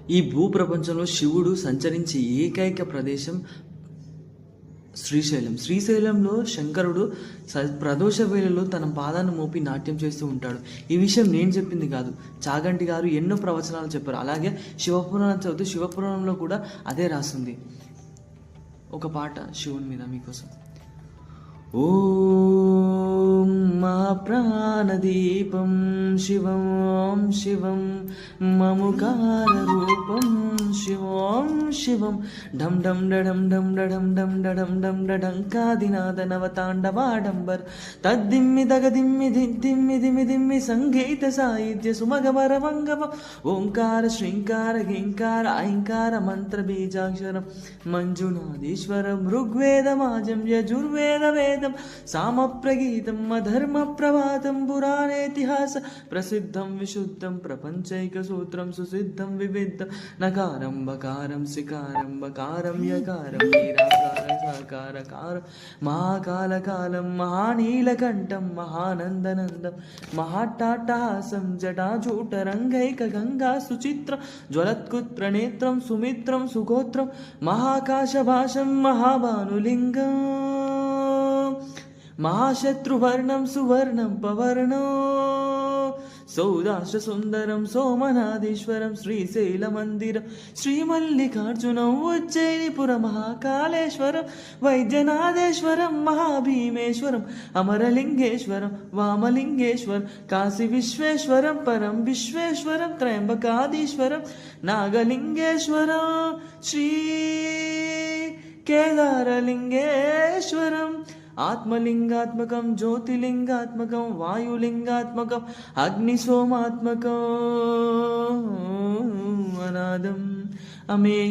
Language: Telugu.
ఈ భూప్రపంచంలో శివుడు సంచరించే ఏకైక ప్రదేశం శ్రీశైలం. శ్రీశైలంలో శంకరుడు ప్రదోష వేళలో తన పాదాన్ని మోపి నాట్యం చేస్తూ ఉంటాడు. ఈ విషయం నేను చెప్పింది కాదు, చాగంటి గారు ఎన్నో ప్రవచనాలు చెప్పారు. అలాగే శివపురాణం చదివితే శివపురాణంలో కూడా అదే రాస్తుంది. ఒక పాట శివుని మీద మీకోసం. ఓం మా ప్రాణదీపం శివం శివం మముకార రూపం శివం శివం ఢం ఢం డడం ఢం డడం ఢం డడం ఢం డడంకాదినాద నవతాండవాడంబర్ తద్దిమ్మి దగదిమ్మి దిమ్మి దిమ్మి దిమ్మి సంగీత సాహిత్య సుమగమర మంగమం ఓంకార శ్రీంకార గింకార ఐంకార మంత్ర బీజాక్షరం మంజునాథీశ్వరం ఋగ్వేదమాజం యజుర్వేద వేదం సామప్రగీతం అధర్మ ప్రవాతం పురాణేతిహాస ప్రసిద్ధం విశుద్ధం ప్రపంచైక సూత్రం సుసిద్ధం వివిద్ధం నకారం బకారం సికారం బకారం యకారం నిరాకార సాకారకారం మహాకాలకాలం మహానీలకంఠం మహానందనందం మహాట్టాట్టహాసం జటాజూటరంగైక గంగా సుచిత్రం జ్వలత్కుత్ర నేత్రం సుమిత్రం సుగోత్రం మహాకాశభాషం మహాభానులింగం మహాశత్రువర్ణం సువర్ణం పవర్ణం సౌదాశ సుందరం సోమనాథీశ్వరం శ్రీశైల మందిరం శ్రీమల్లికార్జునం ఉజ్జయినిపుర మహాకాళేశ్వరం వైద్యనాథేశ్వరం మహాభీమేశ్వరం అమరలింగేశ్వరం వామలింగేశ్వరం కాశీ విశ్వేశ్వరం పరం విశ్వేశ్వరం త్రయంబకాధీశ్వరం నాగలింగేశ్వరం శ్రీ కేదారలింగేశ్వరం ఆత్మలింగాత్మకం జ్యోతిలింగాత్మకం వాయులింగాత్మకం అగ్నిసోమాత్మకం అనాదం అమేయ